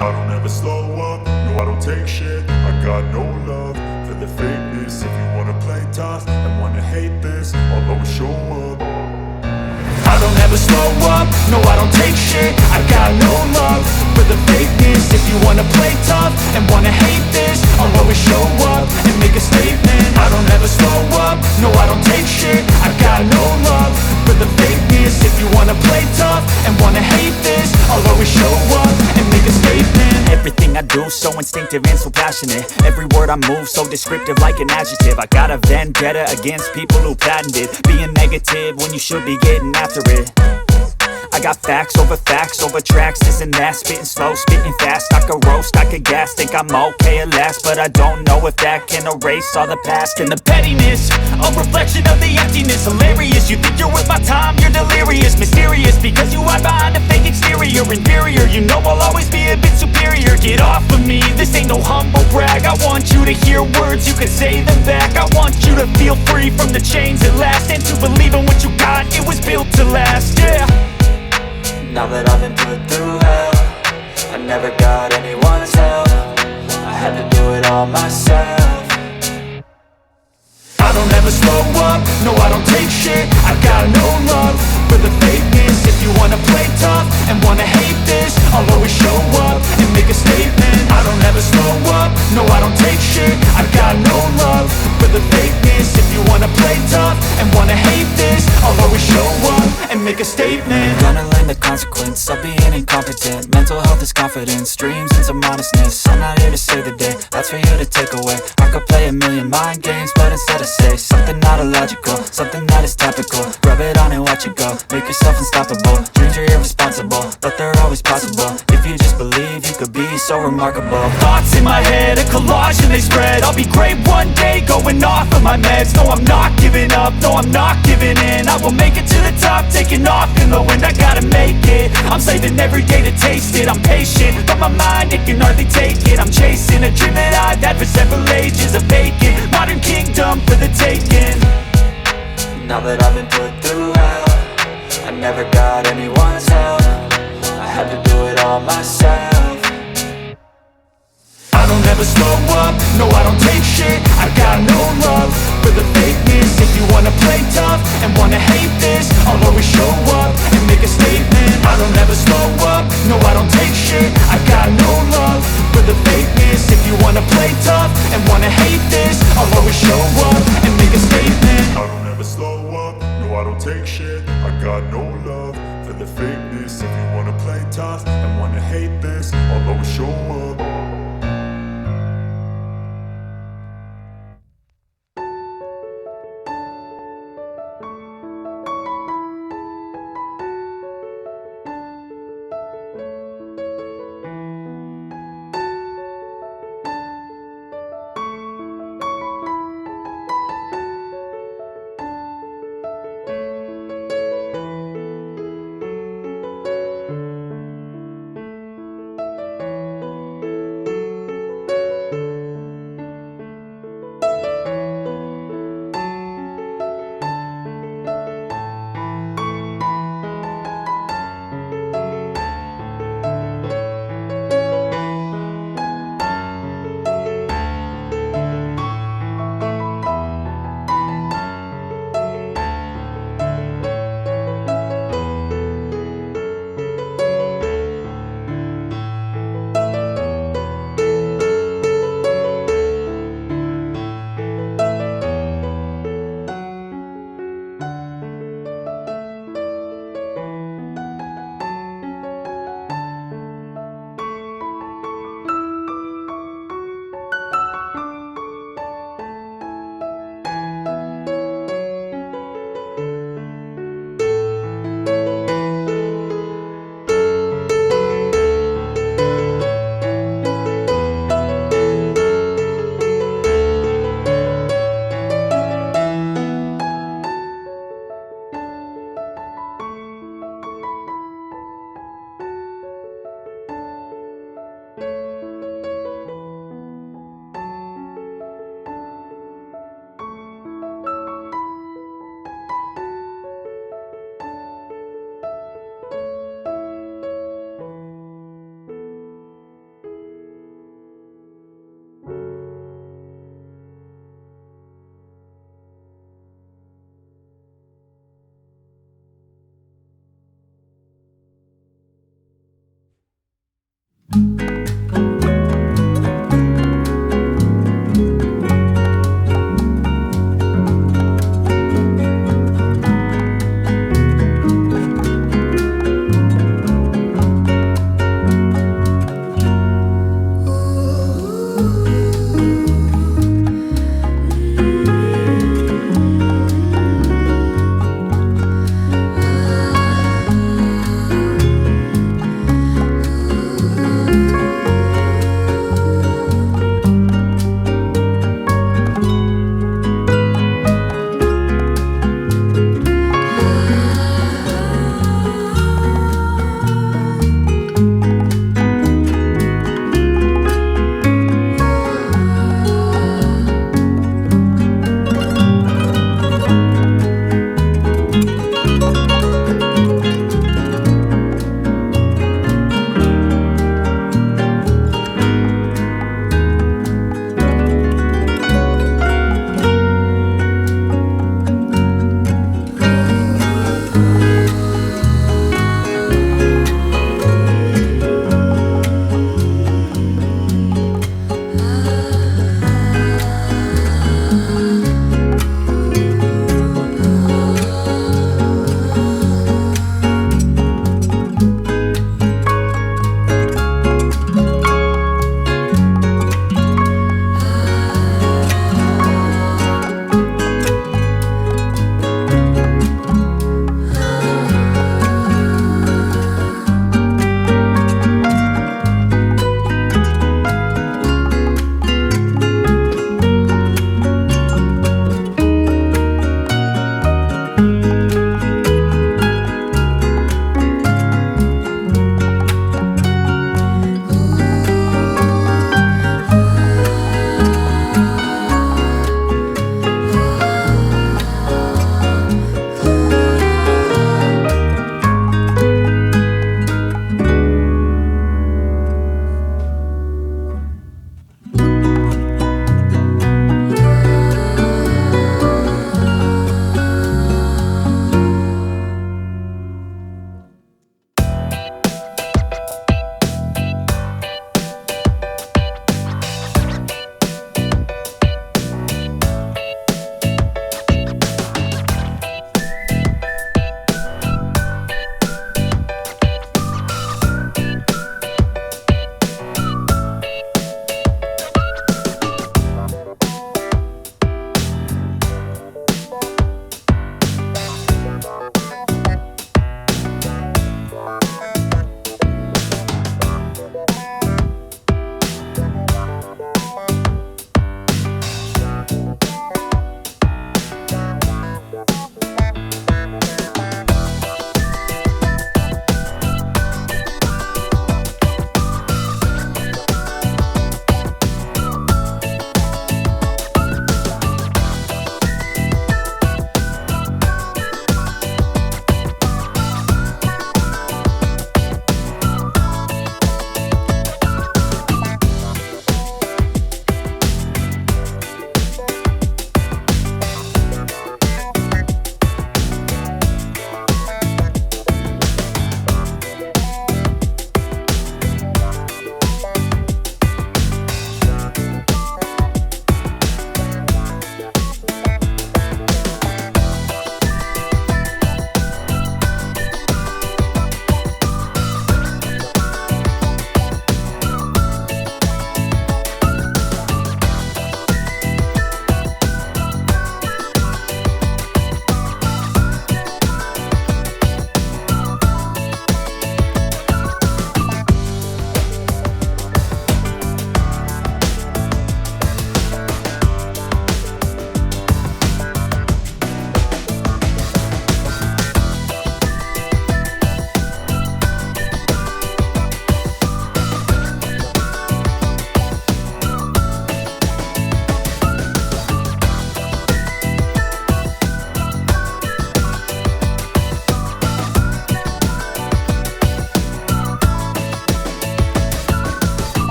I don't ever slow up, no I don't take shit. I got no love for the fakeness. If you wanna play tough and wanna hate this, I'll always show up. I don't ever slow up, no I don't take shit. I got no love for the fakeness. If you wanna play tough and wanna hate this, I'll always show up and make a statement. I don't ever slow up, no I don't take shit. I got no love for the fakeness. If you wanna play tough and wanna hate this, I'll always show up and make a statement. Everything I do so instinctive and so passionate. Every word I move so descriptive like an adjective. I got a vendetta against people who patented being negative when you should be getting after it. I got facts over tracks, this and that. Spitting slow, spitting fast. I could roast, I could gas. Think I'm okay at last, but I don't know if that can erase all the past. And the pettiness, a reflection of the emptiness. Hilarious, you think you're worth my time, you're delirious. Mysterious, because you hide behind a fake exterior. Inferior, you know I'll always be a bit superior. Get off of me, this ain't no humble brag. I want you to hear words, you can say them back. I want you to feel free from the chains at last, and to believe in what you got, it was built to last, yeah. Now that I've been put through hell, I never got anyone's help. I had to do it all myself. I don't ever slow up, no I don't take shit. I got no love for the fakeness. If you wanna play tough and wanna hate this, I'll always show up and make a statement. I don't ever slow up, no I don't take shit. I got no love for the fakeness. If you wanna play tough and wanna hate this, I'll always show up and make a statement. Gonna learn the consequence of being incompetent. Mental health is confidence, dreams and some honestness. I'm not here to save the day, that's for you to take away. I could play a million mind games, but instead I say something not illogical, something that is topical. Rub it on and watch it go, make yourself unstoppable. Dreams are irresponsible, but they're always possible. If you just believe, you could be so remarkable. Thoughts in my head, a collage and they spread. I'll be great one day, going off of my meds. No, I'm not giving up, no, I'm not giving in. I will make it to the top, taking off in the wind. I gotta make it, I'm saving every day to taste it. I'm patient, but my mind, it can hardly take it. I'm chasing a dream that I've had for several ages. A vacant, modern kingdom for the taking. Now that I've been put through hell, I never got anyone's help. I had to do it all myself. I don't ever slow up, no I don't take shit. I got no love for the fakeness. If you wanna play tough and wanna hate this, I'll always show up and make a statement. I don't ever slow up, no I don't take shit. I got no love for the fakeness. If you wanna play tough and wanna hate this, I'll always show up and make a statement. I don't ever slow up, no I don't take shit. I got no love for the fakeness. If you wanna play tough and wanna hate this, I'll always show up